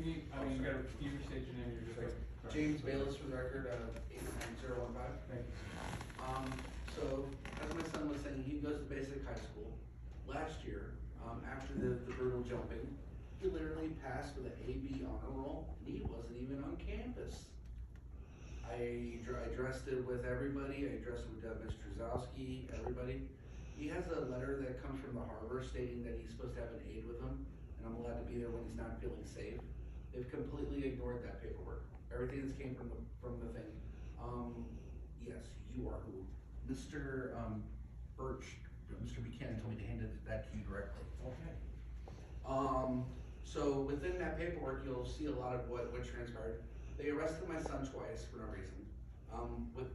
Can you, I mean, you gotta, you restate your name, you're just. James Bayless for the record, 89015. Thank you. So, as my son was saying, he goes to basic high school. Last year, after the brutal jumping, he literally passed with an AB honor roll, and he wasn't even on campus. I addressed it with everybody, I addressed it with Mr. Zowski, everybody. He has a letter that comes from the harbor stating that he's supposed to have an aide with him, and I'm allowed to be there when he's not feeling safe. They've completely ignored that paperwork. Everything that's came from the thing. Yes, you are who? Mr. Birch, Mr. Buchanan told me to hand that to you directly. Okay. So within that paperwork, you'll see a lot of what transpired. They arrested my son twice for no reason.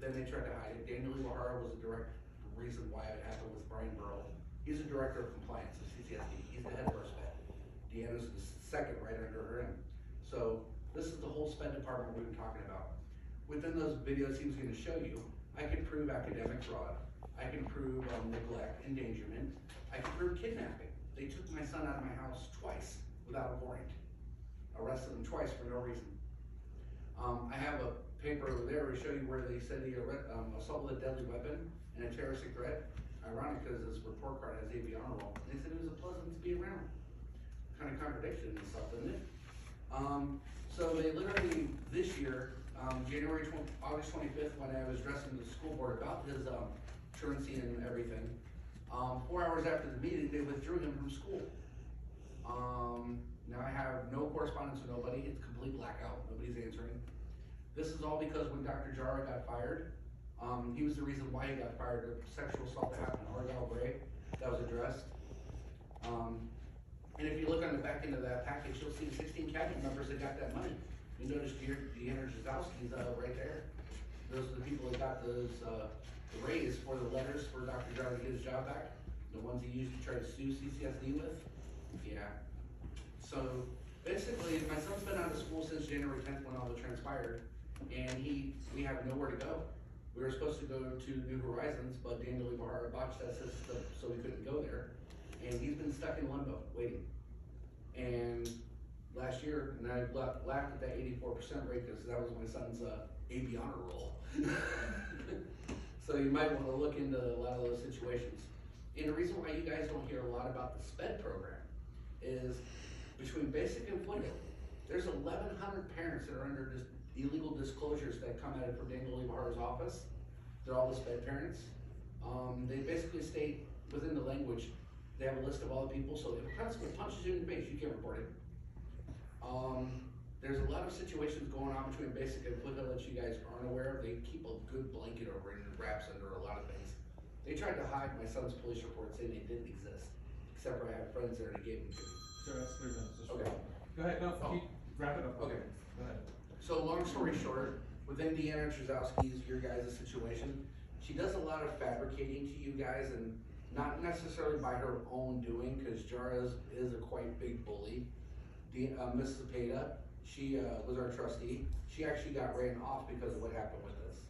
Then they tried to hide it. Daniel Iwahara was a direct reason why it happened with Brian Burrow. He's a director of compliance of CCSD. He's the head of our sped. Deanna's the second right under him. So this is the whole sped department we've been talking about. Within those videos he was going to show you, I can prove academic fraud. I can prove neglect, endangerment. I can prove kidnapping. They took my son out of my house twice without a warrant. Arrested him twice for no reason. I have a paper over there to show you where they said he assault with a deadly weapon and a terroristic threat. Ironic because his report card has AB honor roll. They said it was a pleasant to be around. Kind of contradiction in itself, isn't it? So they literally, this year, August 25th, when I was addressing the school board about his truancy and everything, 4 hours after the meeting, they withdrew him from school. Now I have no correspondence with nobody. It's complete blackout. Nobody's answering. This is all because when Dr. Jara got fired, he was the reason why he got fired. The sexual assault that happened in Argyle Gray, that was addressed. And if you look on the back end of that package, you'll see 16 cabinet members that got that money. You notice Deanna Jazowski's right there. Those are the people that got those the raise for the letters for Dr. Jara to get his job back. The ones he used to try to sue CCSD with. Yeah. So basically, my son's been out of school since January 10th when all that transpired, and we have nowhere to go. We were supposed to go to New Horizons, but Daniel Ibarra botched that system, so we couldn't go there. And he's been stuck in limbo, waiting. And last year, and I laughed at that 84% rate because that was my son's AB honor roll. So you might want to look into a lot of those situations. And the reason why you guys don't hear a lot about the SPED program is between basic and foothill, there's 1,100 parents that are under just illegal disclosures that come at it from Daniel Ibarra's office. They're all the SPED parents. They basically state within the language, they have a list of all the people, so if a principal punches you in the face, you can't report it. There's a lot of situations going on between basic and foothill that you guys aren't aware of. They keep a good blanket over it and wraps under a lot of things. They tried to hide my son's police report saying they didn't exist, except for I have friends there that gave them to me. Sir, that's 3 minutes. Just Okay. Go ahead, no, wrap it up. Okay. Go ahead. So long story short, within Deanna Trzowski's, your guys' situation, she does a lot of fabricating to you guys, and not necessarily by her own doing, because Jara is a quite big bully. Mrs. Cepeda, she was our trustee. She actually got ran off because of what happened with this.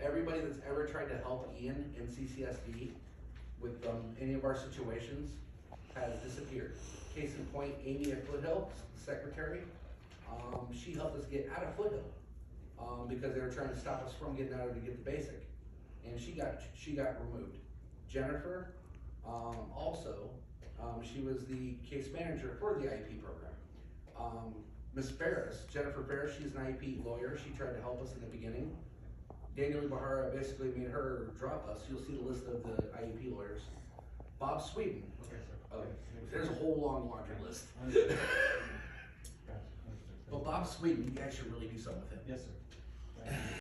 Everybody that's ever tried to help Ian and CCSD with any of our situations has disappeared. Case in point, Amy at Foothill, secretary, she helped us get out of Foothill because they were trying to stop us from getting out of to get the basic, and she got removed. Jennifer, also, she was the case manager for the IEP program. Ms. Farris, Jennifer Farris, she's an IEP lawyer. She tried to help us in the beginning. Daniel Bahara basically made her drop us. You'll see the list of the IEP lawyers. Bob Sweden. Okay, sir. Okay. There's a whole long laundry list. But Bob Sweden, you guys should really do something with him. Yes, sir.